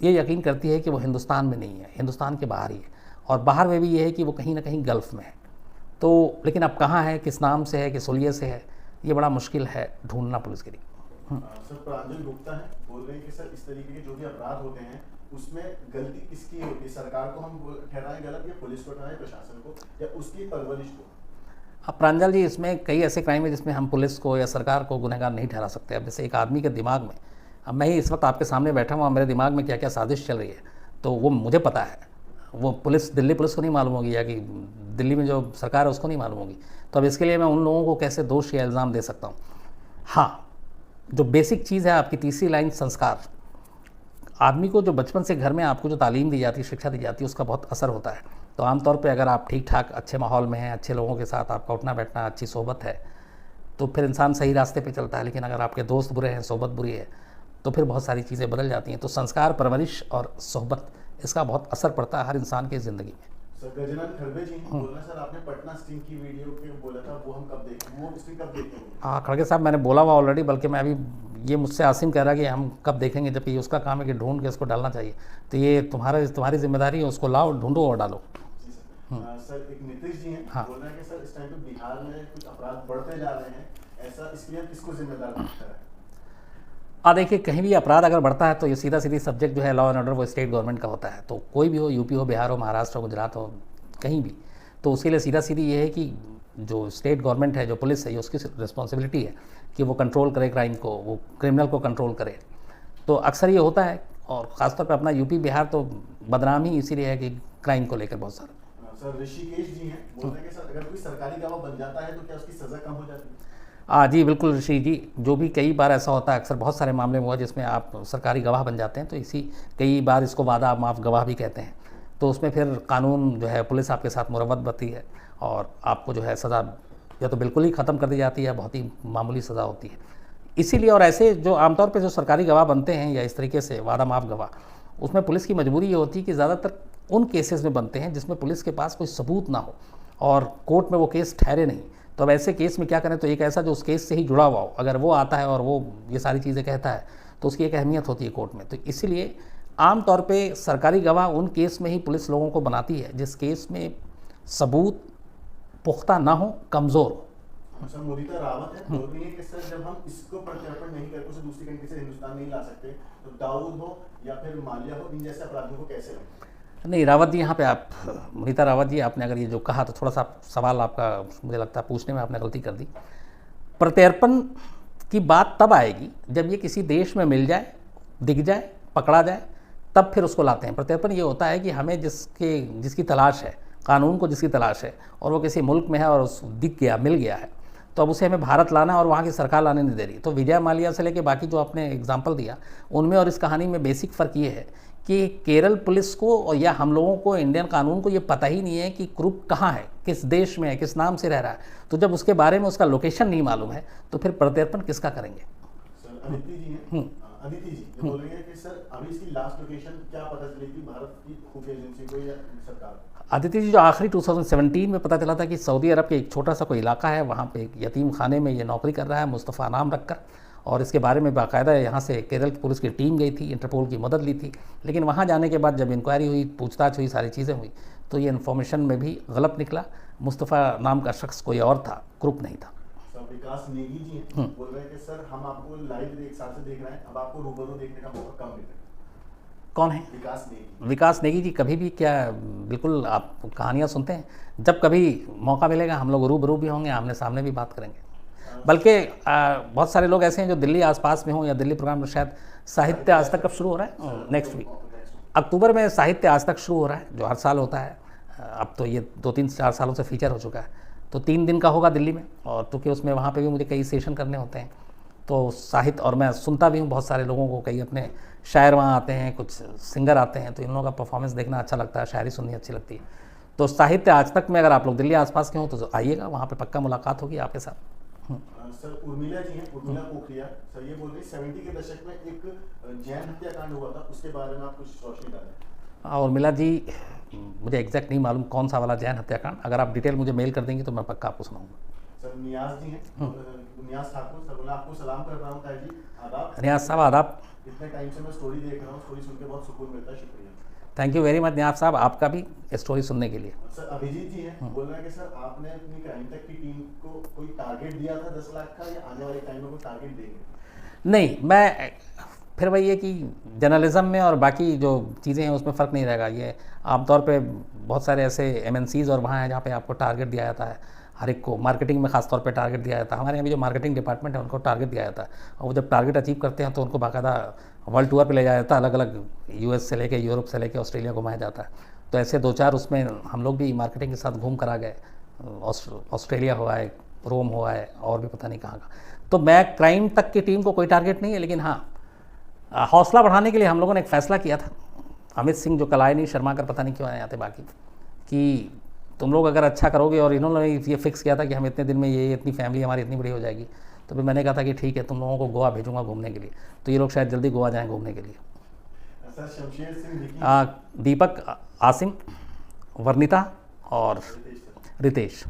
ये यकीन करती है कि वो हिंदुस्तान में नहीं है, हिंदुस्तान के बाहर ही है, और बाहर में भी ये है कि वो कहीं ना कहीं गल्फ़ में है। तो लेकिन अब कहाँ है, किस नाम से है, किस हुलिये से है, ये बड़ा मुश्किल है ढूंढना पुलिस के लिए। सर प्रांजल गुप्ता है, बोल रहे हैं कि सर इस तरीके के जो भी अपराध होते हैं उसमें गलती किसकी होती है? सरकार को हम ठहराएं गलत, या पुलिस को ठहराएं, प्रशासन को, या उसकी परवरिश को? अब प्रांजल जी, इसमें कई ऐसे क्राइम है जिसमें हम पुलिस को या सरकार को गुनहगार नहीं ठहरा सकते। अब जैसे एक आदमी के दिमाग में, अब मैं ही इस वक्त आपके सामने बैठा हूँ, मेरे दिमाग में क्या क्या साजिश चल रही है, तो वो मुझे पता है। वो दिल्ली पुलिस को नहीं मालूम होगी, या कि दिल्ली में जो सरकार है उसको नहीं मालूम होगी। तो अब इसके लिए मैं उन लोगों को कैसे दोष या इल्ज़ाम दे सकता हूँ? हाँ, जो बेसिक चीज़ है आपकी तीसरी लाइन, संस्कार। आदमी को जो बचपन से घर में आपको जो तालीम दी जाती है, शिक्षा दी जाती है, उसका बहुत असर होता है। तो आमतौर पे अगर आप ठीक ठाक अच्छे माहौल में हैं, अच्छे लोगों के साथ आपका उठना बैठना, अच्छी सोहबत है, तो फिर इंसान सही रास्ते पे चलता है। लेकिन अगर आपके दोस्त बुरे हैं, सोहबत बुरी है, तो फिर बहुत सारी चीज़ें बदल जाती हैं। तो संस्कार, परवरिश और सोहबत, इसका बहुत असर पड़ता है हर इंसान की ज़िंदगी में। सर गजनंद खड़गे जी बोल रहे हैं, सर आपने पटना स्टिंग की वीडियो पे बोला था, वो हम कब देखेंगे, वो स्टिंग कब देखेंगे? हाँ खड़गे साहब, मैंने बोला हुआ ऑलरेडी, बल्कि मैं अभी ये मुझसे आसिम कह रहा है कि हम कब देखेंगे, जबकि उसका काम है कि ढूंढ के उसको डालना चाहिए। तो ये तुम्हारी जिम्मेदारी है, उसको लाओ, ढूंढो और डालो। सर एक नीतीश जी हैं, हाँ। बोल रहे हैं कि सर इस टाइम पे बिहार में कुछ अपराध बढ़ते जा रहे हैं, ऐसा इसके लिए किसको जिम्मेदार मानता है? देखिए, कहीं भी अपराध अगर बढ़ता है तो ये सीधा सीधी सब्जेक्ट जो है लॉ एंड ऑर्डर वो स्टेट गवर्नमेंट का होता है। तो कोई भी हो, यूपी हो, बिहार हो, महाराष्ट्र हो, गुजरात हो, कहीं भी, तो उसके लिए सीधा सीधी ये है कि जो स्टेट गवर्नमेंट है, जो पुलिस है, ये उसकी रिस्पॉन्सिबिलिटी है कि वो कंट्रोल करे क्राइम को, वो क्रिमिनल को कंट्रोल करे। तो अक्सर ये होता है, और ख़ासतौर पर अपना यूपी बिहार तो बदनाम ही इसीलिए है कि क्राइम को लेकर बहुत सारा। सर ऋषिकेश जी हैं, बोल रहे हैं कि सर अगर कोई सरकारी गवाह बन जाता है तो क्या उसकी सज़ा कम हो जाती है? जी बिल्कुल ऋषि जी, जो भी कई बार ऐसा होता है, अक्सर बहुत सारे मामले में हुआ जिसमें आप सरकारी गवाह बन जाते हैं, तो इसी कई बार इसको वादा माफ गवाह भी कहते हैं। तो उसमें फिर कानून जो है, पुलिस आपके साथ मुरव्वत बरती है और आपको जो है सज़ा या तो बिल्कुल ही ख़त्म कर दी जाती है, बहुत ही मामूली सज़ा होती है। इसीलिए और ऐसे जो आमतौर पे जो सरकारी गवाह बनते हैं या इस तरीके से वादा माफ गवाह, उसमें पुलिस की मजबूरी ये होती है कि ज़्यादातर उन केसेस में बनते हैं जिसमें पुलिस के पास कोई सबूत ना हो और कोर्ट में वो केस ठहरे नहीं। तो अब ऐसे केस में क्या करें, तो एक ऐसा जो उस केस से ही जुड़ा हुआ हो, अगर वो आता है और वो ये सारी चीज़ें कहता है तो उसकी एक अहमियत होती है कोर्ट में। तो इसीलिए आम तौर पे सरकारी गवाह उन केस में ही पुलिस लोगों को बनाती है जिस केस में सबूत पुख्ता ना हो, कमज़ोर हो। सर मोदिता रावत है, बोल रही है कि सर जब हम इसको प्रत्यर्पण नहीं करके उसे दूसरी कंट्री से हिंदुस्तान नहीं ला सकते, तो दाऊद हो या फिर माल्या हो, इन जैसे अपराधियों को कैसे लें? नहीं रावत जी, यहाँ पे आप मोनिता रावत जी, आपने अगर ये जो कहा तो थोड़ा सा सवाल आपका मुझे लगता है पूछने में आपने गलती कर दी। प्रत्यर्पण की बात तब आएगी जब ये किसी देश में मिल जाए, दिख जाए, पकड़ा जाए, तब फिर उसको लाते हैं। प्रत्यर्पण ये होता है कि हमें जिसकी तलाश है, कानून को जिसकी तलाश है और वो किसी मुल्क में है और उस दिख गया, मिल गया है, तो अब उसे हमें भारत लाना है और वहाँ की सरकार लाने नहीं दे रही। तो विजय माल्या से लेके बाकी जो आपने एग्जाम्पल दिया उनमें और इस कहानी में बेसिक फ़र्क ये है कि केरल पुलिस को और या हम लोगों को, इंडियन कानून को ये पता ही नहीं है कि क्रूप कहाँ है, किस देश में है, किस नाम से रह रहा है। तो जब उसके बारे में उसका लोकेशन नहीं मालूम है तो फिर प्रत्यर्पण किसका करेंगे। सर अदिति जी हैं, अदिति जी ये बोल रही है कि सर अभी इसकी लास्ट लोकेशन क्या पता चलेगी भारत की खुफिया एजेंसी को या सरकार? अदिति जी, जो आखिरी 2017 में पता चला था कि सऊदी अरब के एक छोटा सा कोई इलाका है, वहाँ पे एक यतीम खाने में ये नौकरी कर रहा है मुस्तफ़ा नाम रखकर, और इसके बारे में बाकायदा यहाँ से केरल की पुलिस की टीम गई थी, इंटरपोल की मदद ली थी। लेकिन वहाँ जाने के बाद जब इंक्वायरी हुई, पूछताछ हुई, सारी चीज़ें हुई, तो ये इन्फॉर्मेशन में भी गलत निकला। मुस्तफ़ा नाम का शख्स कोई और था, ग्रुप नहीं था। विकास नेगी जी हैं, बोल रहे हैं कि सर हम आपको लाइव एक साल से देख रहे हैं, अब आपको रूबरू देखने का मौका कम मिल रहा है। कौन है? विकास नेगी। विकास नेगी जी, कभी भी क्या, बिल्कुल आप कहानियाँ सुनते हैं, जब कभी मौका मिलेगा हम लोग रूबरू भी होंगे, आमने सामने भी बात करेंगे। बल्कि बहुत सारे लोग ऐसे हैं जो दिल्ली आसपास में हों या दिल्ली प्रोग्राम में, शायद साहित्य आज तक कब शुरू हो रहा है? नेक्स्ट वीक अक्टूबर में साहित्य आज तक शुरू हो रहा है, जो हर साल होता है। अब तो ये 2-3-4 सालों से फीचर हो चुका है। तो 3 दिन का होगा दिल्ली में, और क्योंकि उसमें वहाँ पे भी मुझे कई सेशन करने होते हैं, तो साहित्य, और मैं सुनता भी हूँ बहुत सारे लोगों को, कई अपने शायर वहाँ आते हैं, कुछ सिंगर आते हैं, तो इन लोगों का परफॉर्मेंस देखना अच्छा लगता है, शायरी सुननी अच्छी लगती है। तो साहित्य आज तक में अगर आप लोग दिल्ली आसपास के हों तो आइएगा, वहाँ पे पक्का मुलाकात होगी आपके साथ। सर उर्मिला जी हैं, उर्मिला पोखरिया, सर ये बोल रही 70 के दशक में एक जैन हत्याकांड हुआ था, उसके बारे में आप कुछ रोशनी डालें। उर्मिला जी, मुझे एग्जैक्ट नहीं मालूम कौन सा वाला जैन हत्याकांड, अगर आप डिटेल मुझे मेल कर देंगे तो मैं पक्का आपको सुनाऊंगा। सर नियाज जी हैं, नियाज ठाकुर, सर बोला आपको सलाम कर रहा हूँ ताई जी, आदाब। नियाज साहब आदाब। इतने टाइम से मैं स्टोरी देख रहा हूँ, स्टोरी सुन के बहुत सुकून मिलता है, शुक्रिया। थैंक यू वेरी मच नियाज साहब, आपका भी स्टोरी सुनने के लिए। सर अभिजीत जी हैं, बोल रहे हैं कि सर आपने अपनी क्राइम टेक की टीम को कोई टारगेट दिया था 10 लाख का, या आने वाले टाइम में कोई टारगेट देंगे? नहीं, मैं फिर वही है कि जर्नलिज्म में और बाकी जो चीज़ें हैं उसमें फ़र्क नहीं रहेगा। ये आमतौर पे बहुत सारे ऐसे MNCs और वहाँ हैं जहाँ पे आपको टारगेट दिया जाता है, हर एक को। मार्केटिंग में ख़ास तौर पे टारगेट दिया जाता है, हमारे यहाँ भी जो मार्केटिंग डिपार्टमेंट है उनको टारगेट दिया जाता है, और वो जब टारगेट अचीव करते हैं तो उनको बाकायदा वर्ल्ड टूर पे ले जाया जाता है, अलग अलग US से लेके यूरोप से लेके ऑस्ट्रेलिया घुमाया जाता है। तो ऐसे 2-4 उसमें हम लोग भी मार्केटिंग के साथ घूम कर आ गए, ऑस्ट्रेलिया हुआ है, रोम हुआ है, और भी पता नहीं कहाँ का। तो मैं क्राइम तक की टीम को कोई टारगेट नहीं है, लेकिन हाँ, हौसला बढ़ाने के लिए हम लोगों ने एक फ़ैसला किया था। अमित सिंह जो कल आए नहीं, शर्मा कर पता नहीं क्यों आए आते बाकी, कि तुम लोग अगर अच्छा करोगे, और इन्होंने ये फिक्स किया था कि हम इतने दिन में ये इतनी फैमिली हमारी इतनी बड़ी हो जाएगी, तो फिर मैंने कहा था कि ठीक है, तुम लोगों को गोवा भेजूंगा घूमने के लिए, तो ये लोग शायद जल्दी गोवा जाएँ घूमने के लिए। सर शमशेर सिंह, दीपक, आसिम, वर्णिता और रितेश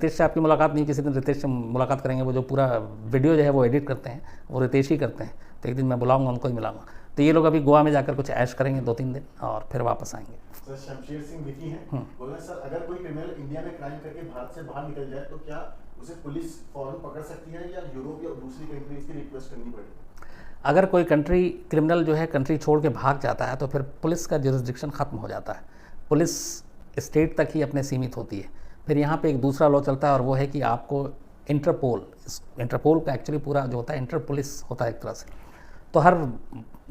से आपकी मुलाकात नहीं, किसी दिन रितेश से मुलाकात करेंगे। वो जो पूरा वीडियो जो है वो एडिट करते हैं, वो रितेश ही करते हैं, तो एक दिन मैं बुलाऊंगा, उनको ही मिलाऊंगा। तो ये लोग अभी गोवा में जाकर कुछ ऐश करेंगे 2-3 दिन, और फिर वापस आएंगे। सर शमशेर सिंह विकी हैं, बोल रहे हैं सर अगर कोई क्रिमिनल इंडिया में क्राइम करके भारत से बाहर निकल जाए तो क्या उसे पुलिस फौरन पकड़ सकती है, या यूरोप या दूसरी कंट्रीज की रिक्वेस्ट करनी पड़ेगी? अगर कोई कंट्री क्रिमिनल जो है कंट्री छोड़ के भाग जाता है तो फिर पुलिस का जुरिस्डिक्शन ख़त्म हो जाता है। पुलिस स्टेट तक ही अपने सीमित होती है। फिर यहाँ पे एक दूसरा लॉ चलता है, और वो है कि आपको इंटरपोल का एक्चुअली पूरा जो होता है इंटर पुलिस होता है एक तरह से। तो हर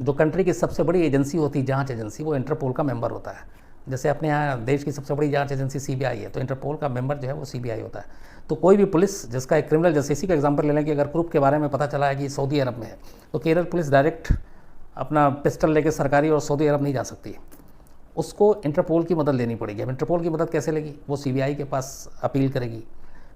जो कंट्री की सबसे बड़ी एजेंसी होती है, जांच एजेंसी, वो इंटरपोल का मेंबर होता है। जैसे अपने यहाँ देश की सबसे बड़ी जांच एजेंसी सीबीआई है, तो इंटरपोल का मेंबर जो है वो सीबीआई होता है। तो कोई भी पुलिस जिसका एक क्रिमिनल, जैसे इसी का एग्जांपल ले लें कि अगर ग्रुप के बारे में पता चला है कि सऊदी अरब में है, तो केरल पुलिस डायरेक्ट अपना पिस्टल लेके सरकारी और सऊदी अरब नहीं जा सकती है, उसको इंटरपोल की मदद लेनी पड़ेगी। अब इंटरपोल की मदद कैसे लेगी? वो सीबीआई के पास अपील करेगी,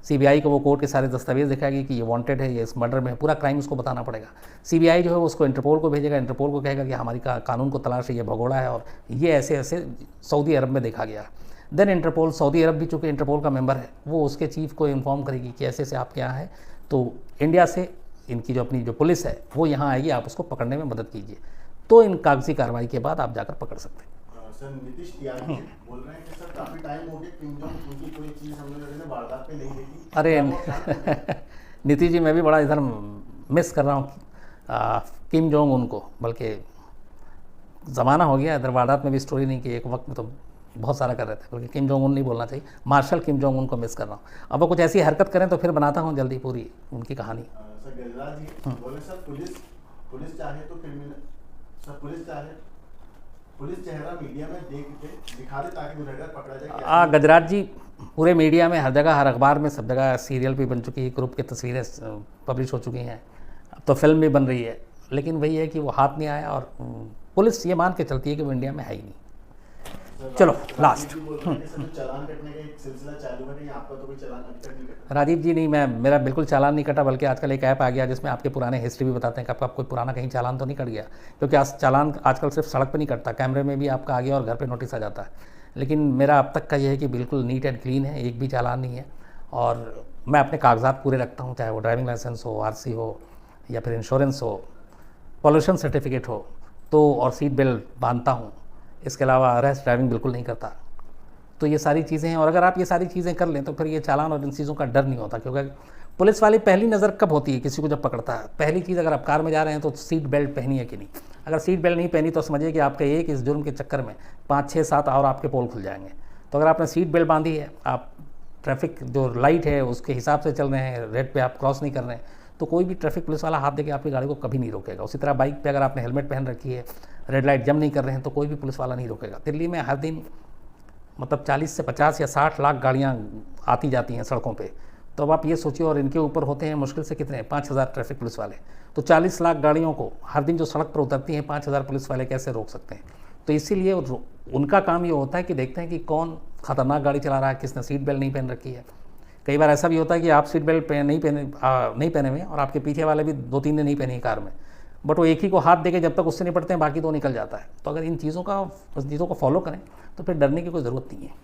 सीबीआई को वो कोर्ट के सारे दस्तावेज दिखाएगी कि ये वांटेड है, ये इस मर्डर में है, पूरा क्राइम उसको बताना पड़ेगा। सीबीआई जो है उसको इंटरपोल को भेजेगा, इंटरपोल को कहेगा कि हमारी कानून को तलाश है, ये भगोड़ा है और ये ऐसे ऐसे सऊदी अरब में देखा गया। देन इंटरपोल, सऊदी अरब भी चूँकि इंटरपोल का मेंबर है, वो उसके चीफ को इन्फॉर्म करेगी कि ऐसे ऐसे आपके यहाँ है, तो इंडिया से इनकी जो अपनी जो पुलिस है वो यहाँ आएगी, आप उसको पकड़ने में मदद कीजिए। तो इन कागजी कार्रवाई के बाद आप जाकर पकड़ सकते हैं। सर नीतीश त्यागी बोल रहे हैं कि सर काफी टाइम हो गया किम जोंग उनकी कोई चीज हम लोगों ने वारदात पे नहीं देखी। अरे नीतीश जी, मैं भी बड़ा इधर मिस कर रहा हूँ किम जोंग उनको, बल्कि ज़माना हो गया, इधर वारदात में भी स्टोरी नहीं की, एक वक्त में तो बहुत सारा कर रहे थे, बल्कि किम जोंग उन नहीं बोलना चाहिए, मार्शल किम जोंग उनको मिस कर रहा हूँ। अब वो कुछ ऐसी हरकत करें तो फिर बनाता हूँ जल्दी पूरी उनकी कहानी। सर गजराज जी बोले सर पुलिस चाहे तो क्रिमिनल, सर पुलिस चेहरा मीडिया में दिखा दे ताकि गुनहगार पकड़ा जाए। गजराज जी, पूरे मीडिया में हर जगह, हर अखबार में, सब जगह सीरियल भी बन चुकी है, ग्रुप की तस्वीरें पब्लिश हो चुकी हैं, अब तो फिल्म भी बन रही है, लेकिन वही है कि वो हाथ नहीं आया और पुलिस ये मान के चलती है कि वो इंडिया में है ही नहीं। चलो लास्ट, चालान कटने का एक सिलसिला चालू है, आपका तो कोई चालान अभी तक नहीं कटा? राजीव जी नहीं, मेरा बिल्कुल चालान नहीं कटा, बल्कि आजकल एक ऐप आ गया जिसमें आपके पुराने हिस्ट्री भी बताते हैं कि आपका कोई पुराना कहीं चालान तो नहीं कट गया, क्योंकि आज चालान आजकल सिर्फ सड़क पे नहीं कटता, कैमरे में भी आपका आ गया और घर पे नोटिस आ जाता है। लेकिन मेरा अब तक का ये है कि बिल्कुल नीट एंड क्लीन है, एक भी चालान नहीं है, और मैं अपने कागजात पूरे रखता हूँ, चाहे वो ड्राइविंग लाइसेंस हो, आरसी हो, या फिर इंश्योरेंस हो, पॉल्यूशन सर्टिफिकेट हो, तो और सीट बेल्ट बांधता हूँ। इसके अलावा रैश ड्राइविंग बिल्कुल नहीं करता। तो ये सारी चीज़ें हैं, और अगर आप ये सारी चीज़ें कर लें तो फिर ये चालान और इन चीज़ों का डर नहीं होता, क्योंकि पुलिस वाली पहली नज़र कब होती है किसी को जब पकड़ता है? पहली चीज़, अगर आप कार में जा रहे हैं तो सीट बेल्ट पहनी है कि नहीं। अगर सीट बेल्ट नहीं पहनी तो समझिए कि आपके एक इस जुर्म के चक्कर में 5, 6, 7 और आपके पोल खुल जाएंगे। तो अगर आपने सीट बेल्ट बांधी है, आप ट्रैफिक जो लाइट है उसके हिसाब से चल रहे हैं, रेड पे आप क्रॉस नहीं कर रहे हैं, तो कोई भी ट्रैफिक पुलिस वाला हाथ देके आपकी गाड़ी को कभी नहीं रोकेगा। उसी तरह बाइक पे अगर आपने हेलमेट पहन रखी है, रेड लाइट जम नहीं कर रहे हैं, तो कोई भी पुलिस वाला नहीं रोकेगा। दिल्ली में हर दिन मतलब 40 से 50 या 60 लाख गाड़ियाँ आती जाती हैं सड़कों पे, तो अब आप ये सोचिए, और इनके ऊपर होते हैं मुश्किल से कितने 5000 ट्रैफिक पुलिस वाले, तो 40 लाख गाड़ियों को हर दिन जो सड़क पर उतरती हैं 5000 पुलिस वाले कैसे रोक सकते हैं? तो इसीलिए उनका काम ये होता है कि देखते हैं कि कौन खतरनाक गाड़ी चला रहा है, किसने सीट बेल्ट नहीं पहन रखी है। कई बार ऐसा भी होता है कि आप सीट बेल्ट नहीं पहने हुए और आपके पीछे वाले भी 2-3 ने नहीं पहनी कार में, बट वो एक ही को हाथ देके जब तक उससे निपटते हैं बाकी 2 निकल जाता है। तो अगर इन चीज़ों को फॉलो करें तो फिर डरने की कोई ज़रूरत नहीं है।